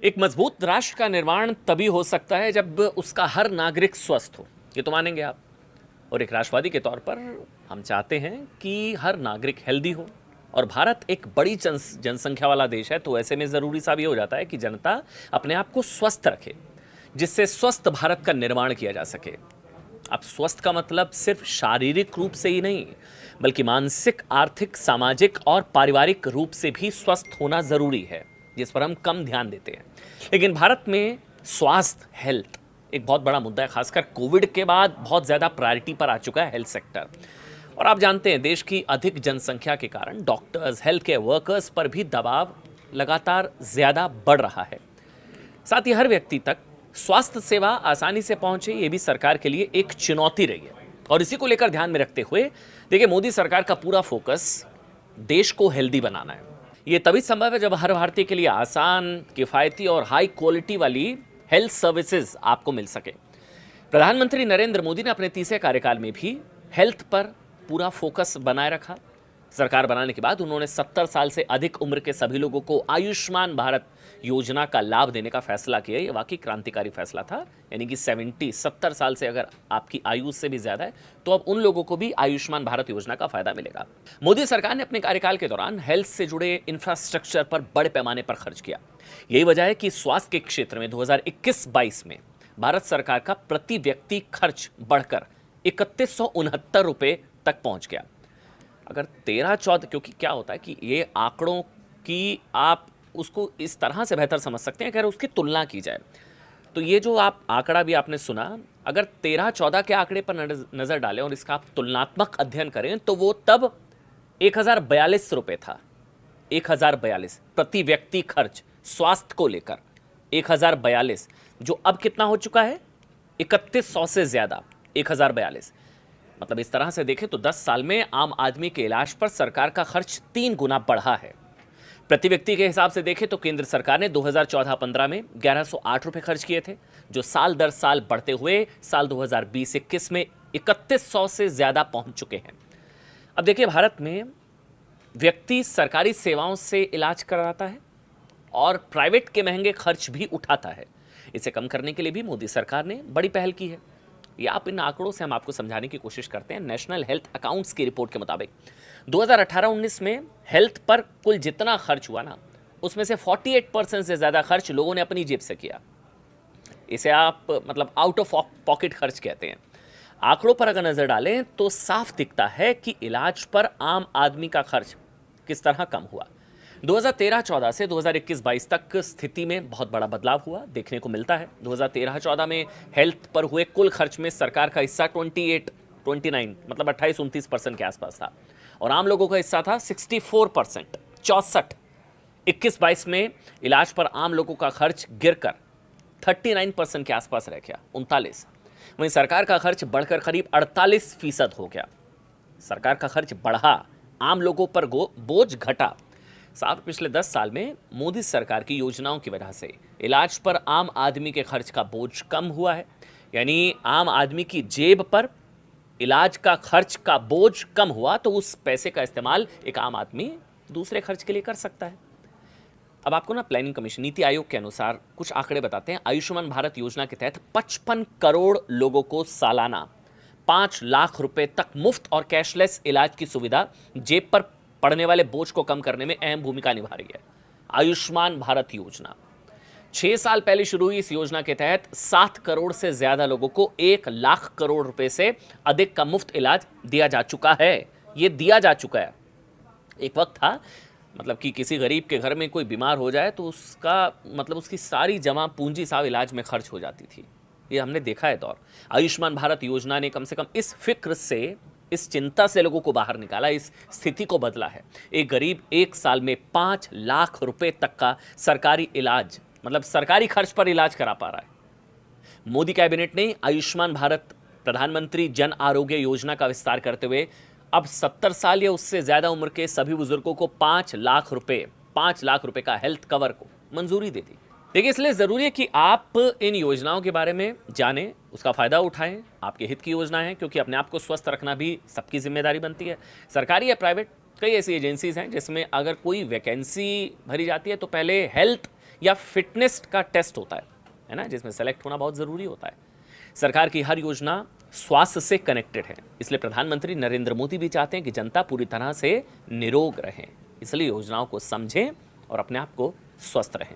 एक मजबूत राष्ट्र का निर्माण तभी हो सकता है जब उसका हर नागरिक स्वस्थ हो। ये तो मानेंगे आप। और एक राष्ट्रवादी के तौर पर हम चाहते हैं कि हर नागरिक हेल्दी हो। और भारत एक बड़ी जनसंख्या वाला देश है, तो ऐसे में ज़रूरी सा भी हो जाता है कि जनता अपने आप को स्वस्थ रखे, जिससे स्वस्थ भारत का निर्माण किया जा सके। अब स्वस्थ का मतलब सिर्फ शारीरिक रूप से ही नहीं, बल्कि मानसिक, आर्थिक, सामाजिक और पारिवारिक रूप से भी स्वस्थ होना ज़रूरी है, जिस पर हम कम ध्यान देते हैं। लेकिन भारत में स्वास्थ्य, हेल्थ एक बहुत बड़ा मुद्दा है। खासकर कोविड के बाद बहुत ज़्यादा प्रायोरिटी पर आ चुका है हेल्थ सेक्टर। और आप जानते हैं, देश की अधिक जनसंख्या के कारण डॉक्टर्स, हेल्थ केयर वर्कर्स पर भी दबाव लगातार ज़्यादा बढ़ रहा है। साथ ही हर व्यक्ति तक स्वास्थ्य सेवा आसानी से पहुंचे, ये भी सरकार के लिए एक चुनौती रही है। और इसी को लेकर ध्यान में रखते हुए देखिए, मोदी सरकार का पूरा फोकस देश को हेल्दी बनाना है। ये तभी संभव है जब हर भारतीय के लिए आसान, किफ़ायती और हाई क्वालिटी वाली हेल्थ सर्विसेज आपको मिल सके। प्रधानमंत्री नरेंद्र मोदी ने अपने तीसरे कार्यकाल में भी हेल्थ पर पूरा फोकस बनाए रखा। सरकार बनाने के बाद उन्होंने 70 साल से अधिक उम्र के सभी लोगों को आयुष्मान भारत योजना का लाभ देने का फैसला किया। ये वाकई क्रांतिकारी फैसला था। यानी कि 70 साल से अगर आपकी आयु से भी ज्यादा है, तो अब उन लोगों को भी आयुष्मान भारत योजना का फायदा मिलेगा। मोदी सरकार ने अपने कार्यकाल के दौरान हेल्थ से जुड़े इंफ्रास्ट्रक्चर पर बड़े पैमाने पर खर्च किया। यही वजह है कि स्वास्थ्य के क्षेत्र में 2021-22 में भारत सरकार का प्रति व्यक्ति खर्च बढ़कर 3169 रुपए तक पहुंच गया। अगर 13-14, क्योंकि क्या होता है कि ये आंकड़ों की आप उसको इस तरह से बेहतर समझ सकते हैं, अगर उसकी तुलना की जाए तो ये जो आप आंकड़ा भी आपने सुना, अगर 13-14 के आंकड़े पर नजर डालें और इसका आप तुलनात्मक अध्ययन करें, तो वो तब 1042 रुपए था। 1042 प्रति व्यक्ति खर्च स्वास्थ्य को लेकर, 1042, जो अब कितना हो चुका है, 3100 से ज्यादा, 1042। मतलब इस तरह से देखें तो 10 साल में आम आदमी के इलाज पर सरकार का खर्च 3 गुना बढ़ा है। प्रति व्यक्ति के हिसाब से देखें तो केंद्र सरकार ने 2014-15 में 1108 रुपए खर्च किए थे, जो साल दर साल बढ़ते हुए साल 2020-21 में 3100 से ज्यादा पहुंच चुके हैं। अब देखिए, भारत में व्यक्ति सरकारी सेवाओं से इलाज कराता है और प्राइवेट के महंगे खर्च भी उठाता है। इसे कम करने के लिए भी मोदी सरकार ने बड़ी पहल की है। ये आप इन आंकड़ों से हम आपको समझाने की कोशिश करते हैं। नेशनल हेल्थ अकाउंट्स की रिपोर्ट के मुताबिक 2018-19 में हेल्थ पर कुल जितना खर्च हुआ ना, उसमें से 48% से ज़्यादा खर्च लोगों ने अपनी जेब से किया। इसे आप मतलब आउट ऑफ पॉकेट खर्च कहते हैं। आंकड़ों पर अगर नज़र डालें तो साफ दिखता है कि इलाज पर आम आदमी का खर्च किस तरह कम हुआ। 2013-14 से 2021-22 तक स्थिति में बहुत बड़ा बदलाव हुआ देखने को मिलता है। 2013-14 में हेल्थ पर हुए कुल खर्च में सरकार का हिस्सा 29 मतलब 28-29% के आसपास था, और आम लोगों का हिस्सा था 64%, 64। 21-22 में इलाज पर आम लोगों का खर्च गिरकर 39% के आसपास रह गया, 39। वहीं सरकार का खर्च बढ़कर करीब 48% हो गया। सरकार का खर्च बढ़ा, आम लोगों पर बोझ घटा। साथ पिछले 10 साल में मोदी सरकार की योजनाओं की वजह से इलाज पर आम आदमी के खर्च का बोझ कम हुआ है। यानी आम आदमी की जेब पर इलाज का खर्च का बोझ कम हुआ, तो उस पैसे का इस्तेमाल एक आम आदमी दूसरे खर्च के लिए कर सकता है। अब आपको ना प्लानिंग कमीशन, नीति आयोग के अनुसार कुछ आंकड़े बताते हैं। आयुष्मान भारत योजना के तहत 55 करोड़ लोगों को सालाना 5 लाख रुपए तक मुफ्त और कैशलेस इलाज की सुविधा जेब पर पड़ने वाले बोझ को कम करने में अहम भूमिका निभा रही है। आयुष्मान भारत योजना 6 साल पहले शुरू हुई। इस योजना के तहत 7 करोड़ से ज्यादा लोगों को 1 लाख करोड़ रुपए से अधिक का मुफ्त इलाज दिया जा चुका है। ये दिया जा चुका है। एक वक्त था मतलब कि किसी गरीब के घर में कोई बीमार हो जाए तो उसका मतलब उसकी सारी जमा पूंजी साहब इलाज में खर्च हो जाती थी। ये हमने देखा है दौर। आयुष्मान भारत योजना ने कम से कम इस फिक्र से, इस चिंता से लोगों को बाहर निकाला, इस स्थिति को बदला है। एक गरीब 1 साल में 5 लाख रुपए तक का सरकारी इलाज, मतलब सरकारी खर्च पर इलाज करा पा रहा है। मोदी कैबिनेट ने आयुष्मान भारत प्रधानमंत्री जन आरोग्य योजना का विस्तार करते हुए अब 70 साल या उससे ज्यादा उम्र के सभी बुजुर्गों को 5 लाख रुपए का हेल्थ कवर को मंजूरी दे दी। देखिए, इसलिए जरूरी है कि आप इन योजनाओं के बारे में जानें, उसका फायदा उठाएं। आपके हित की योजना है, क्योंकि अपने आप को स्वस्थ रखना भी सबकी जिम्मेदारी बनती है। सरकारी या प्राइवेट कई ऐसी एजेंसीज हैं जिसमें अगर कोई वैकेंसी भरी जाती है तो पहले हेल्थ या फिटनेस का टेस्ट होता है ना, जिसमें सेलेक्ट होना बहुत ज़रूरी होता है। सरकार की हर योजना स्वास्थ्य से कनेक्टेड है, इसलिए प्रधानमंत्री नरेंद्र मोदी भी चाहते हैं कि जनता पूरी तरह से निरोग रहें। इसलिए योजनाओं को समझें और अपने आप को स्वस्थ रहें।